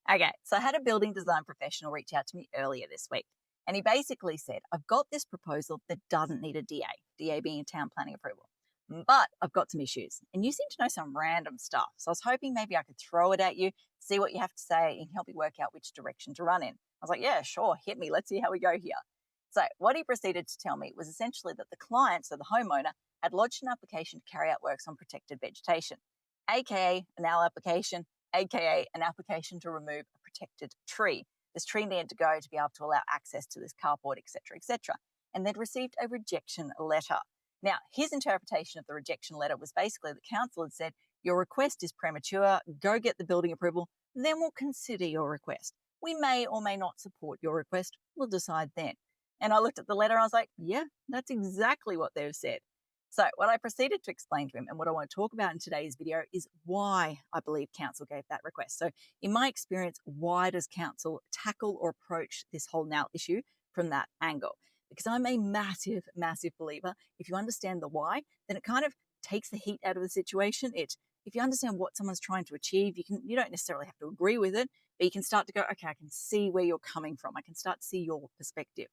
Okay, so I had a building design professional reach out to me earlier this week, and he basically said, I've got this proposal that doesn't need a DA being a town planning approval, but I've got some issues, and you seem to know some random stuff. So I was hoping maybe I could throw it at you, see what you have to say, and help me work out which direction to run in. I was like, yeah, sure, hit me. Let's see how we go here. So what he proceeded to tell me was essentially that the client, so the homeowner, had lodged an application to carry out works on protected vegetation, aka a NALL application, aka an application to remove a protected tree. This tree needed to go to be able to allow access to this carport, etc., etc. And they'd received a rejection letter. Now, his interpretation of the rejection letter was basically the council had said, your request is premature, go get the building approval, then we'll consider your request. We may or may not support your request, we'll decide then. And I looked at the letter and I was like, yeah, that's exactly what they've said. So what I proceeded to explain to him and what I want to talk about in today's video is why I believe council gave that request. So in my experience, why does council tackle or approach this whole NALL issue from that angle? Because I'm a massive, massive believer. If you understand the why, then it kind of takes the heat out of the situation. If you understand what someone's trying to achieve, you don't necessarily have to agree with it, but you can start to go, okay, I can see where you're coming from. I can start to see your perspective.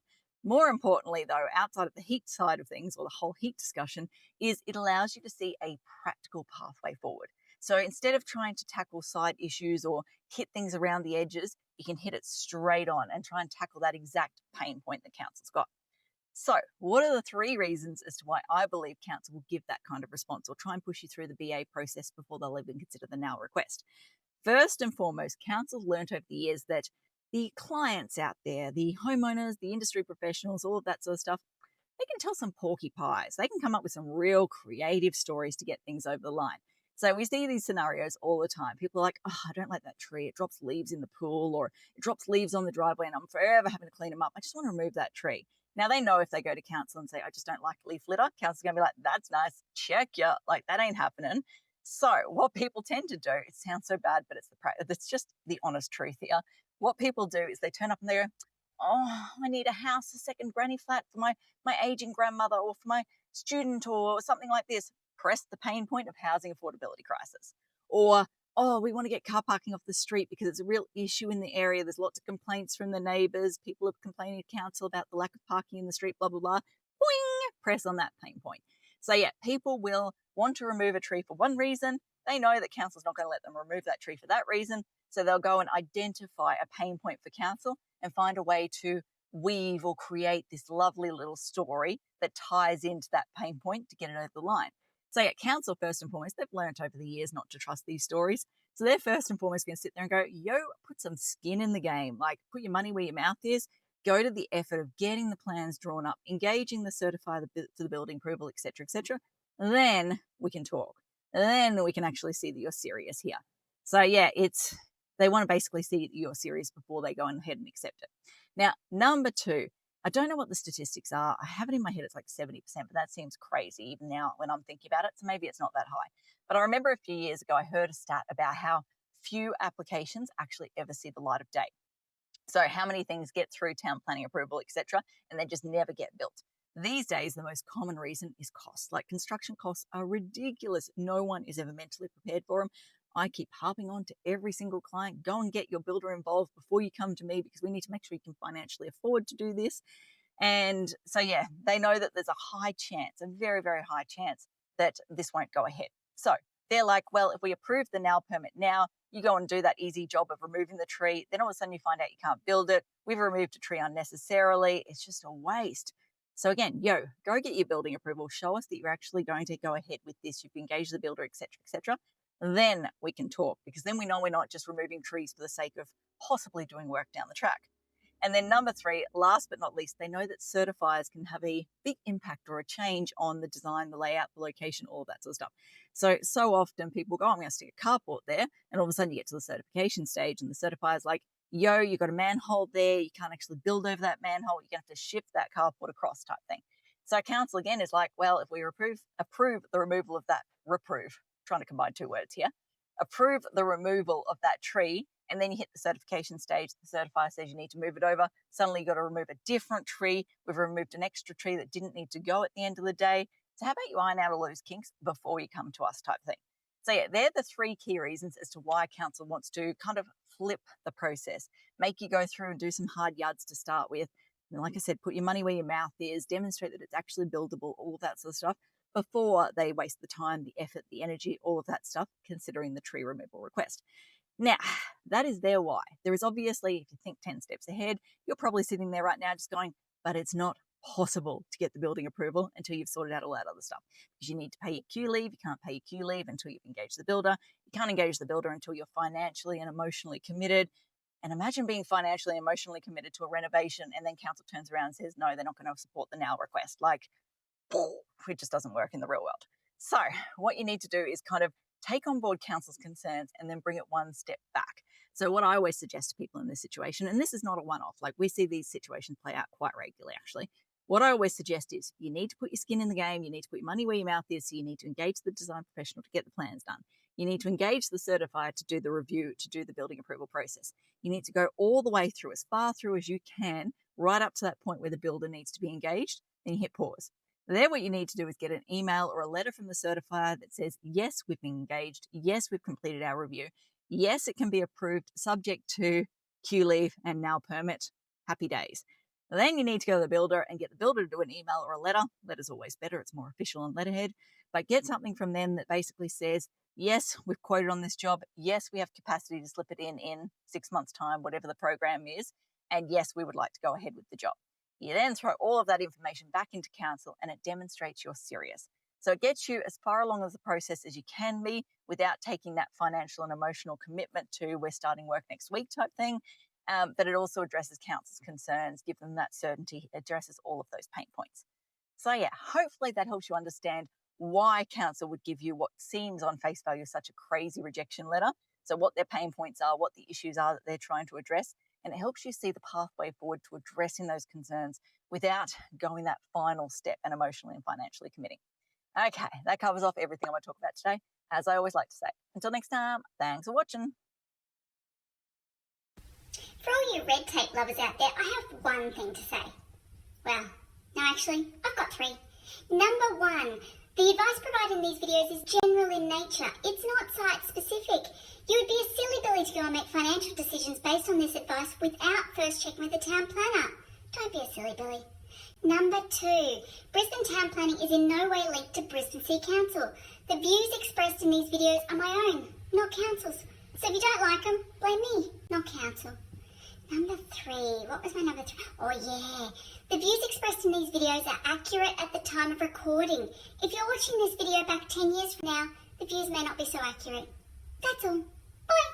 More importantly, though, outside of the heat side of things or the whole heat discussion, is it allows you to see a practical pathway forward. So instead of trying to tackle side issues or hit things around the edges, you can hit it straight on and try and tackle that exact pain point that council's got. So what are the 3 reasons as to why I believe council will give that kind of response or try and push you through the BA process before they'll even consider the NALL request? First and foremost, council's learnt over the years that the clients out there, the homeowners, the industry professionals, all of that sort of stuff, they can tell some porcupines. They can come up with some real creative stories to get things over the line. So we see these scenarios all the time. People are like, oh, I don't like that tree. It drops leaves in the pool or it drops leaves on the driveway and I'm forever having to clean them up. I just want to remove that tree. Now they know if they go to council and say, I just don't like leaf litter, council's going to be like, that's nice. Check ya. Like that ain't happening. So what people tend to do, it sounds so bad, but it's just the honest truth here. What people do is they turn up and they go, oh, I need a house, a second granny flat for my aging grandmother or for my student or something like this. Press the pain point of housing affordability crisis. Or, oh, we want to get car parking off the street because it's a real issue in the area. There's lots of complaints from the neighbours. People are complaining to council about the lack of parking in the street, blah, blah, blah. Boing! Press on that pain point. So yeah, people will want to remove a tree for one reason. They know that council's not going to let them remove that tree for that reason. So they'll go and identify a pain point for council and find a way to weave or create this lovely little story that ties into that pain point to get it over the line. So yeah, council, first and foremost, they've learned over the years not to trust these stories. So they're first and foremost going to sit there and go, yo, put some skin in the game. Like put your money where your mouth is. Go to the effort of getting the plans drawn up, engaging the certifier for the building approval, etc., etc. Then we can talk. Then we can actually see that you're serious here. So yeah, they want to basically see that you're serious before they go ahead and accept it. Now, number 2, I don't know what the statistics are. I have it in my head, it's like 70%, but that seems crazy even now when I'm thinking about it. So maybe it's not that high. But I remember a few years ago, I heard a stat about how few applications actually ever see the light of day. So how many things get through town planning approval, etc., and then just never get built. These days, the most common reason is cost. Like construction costs are ridiculous. No one is ever mentally prepared for them. I keep harping on to every single client, go and get your builder involved before you come to me because we need to make sure you can financially afford to do this. And so, yeah, they know that there's a high chance, a very, very high chance that this won't go ahead. So they're like, well, if we approve the NALL permit now, you go and do that easy job of removing the tree. Then all of a sudden you find out you can't build it. We've removed a tree unnecessarily. It's just a waste. So again, go get your building approval. Show us that you're actually going to go ahead with this. You've engaged the builder, etc., etc. Then we can talk because then we know we're not just removing trees for the sake of possibly doing work down the track. And then number 3, last but not least, they know that certifiers can have a big impact or a change on the design, the layout, the location, all that sort of stuff. So often people go, I'm going to stick a carport there. And all of a sudden you get to the certification stage and the certifier's like, yo, you got a manhole there. You can't actually build over that manhole. You're going to have to shift that carport across type thing. So council again is like, well, if we approve the removal of that, trying to combine 2 words here, approve the removal of that tree, and then you hit the certification stage, the certifier says you need to move it over. Suddenly you've got to remove a different tree. We've removed an extra tree that didn't need to go at the end of the day. So how about you iron out all those kinks before you come to us type thing? So yeah, they're the three key reasons as to why council wants to kind of flip the process, make you go through and do some hard yards to start with. And like I said, put your money where your mouth is, demonstrate that it's actually buildable, all of that sort of stuff, before they waste the time, the effort, the energy, all of that stuff, considering the tree removal request. Now, that is their why. There is obviously, if you think 10 steps ahead, you're probably sitting there right now just going, but it's not possible to get the building approval until you've sorted out all that other stuff. Because you need to pay your Q leave. You can't pay your Q leave until you've engaged the builder. You can't engage the builder until you're financially and emotionally committed. And imagine being financially and emotionally committed to a renovation and then council turns around and says, no, they're not going to support the NALL request. Like, it just doesn't work in the real world. So what you need to do is kind of take on board council's concerns and then bring it one step back. So what I always suggest to people in this situation, and this is not a one-off, like we see these situations play out quite regularly actually. What I always suggest is you need to put your skin in the game, you need to put your money where your mouth is, so you need to engage the design professional to get the plans done. You need to engage the certifier to do the review, to do the building approval process. You need to go all the way through, as far through as you can, right up to that point where the builder needs to be engaged, then you hit pause. Then what you need to do is get an email or a letter from the certifier that says, yes, we've been engaged. Yes, we've completed our review. Yes, it can be approved subject to Q leave and NALL permit. Happy days. Then you need to go to the builder and get the builder to do an email or a letter. Letter's always better. It's more official on letterhead. But get something from them that basically says, yes, we've quoted on this job. Yes, we have capacity to slip it in 6 months' time, whatever the program is. And yes, we would like to go ahead with the job. You then throw all of that information back into council and it demonstrates you're serious. So it gets you as far along as the process as you can be without taking that financial and emotional commitment to we're starting work next week type thing. But it also addresses council's concerns, give them that certainty, addresses all of those pain points. So yeah, hopefully that helps you understand why council would give you what seems on face value such a crazy rejection letter. So what their pain points are, what the issues are that they're trying to address. And it helps you see the pathway forward to addressing those concerns without going that final step and emotionally and financially committing. Okay, that covers off everything I want to talk about today. As I always like to say, until next time, thanks for watching. For all you red tape lovers out there, I have one thing to say. Well, no, actually, I've got three. Number one, the advice provided in these videos is general in nature. It's not site-specific. You would be a silly Billy to go and make financial decisions based on this advice without first checking with the town planner. Don't be a silly Billy. Number two, Brisbane town planning is in no way linked to Brisbane City Council. The views expressed in these videos are my own, not council's. So if you don't like them, blame me, not council. Number three, what was my number three? Oh yeah, the views expressed in these videos are accurate at the time of recording. If you're watching this video back 10 years from now, the views may not be so accurate. That's all. Bye.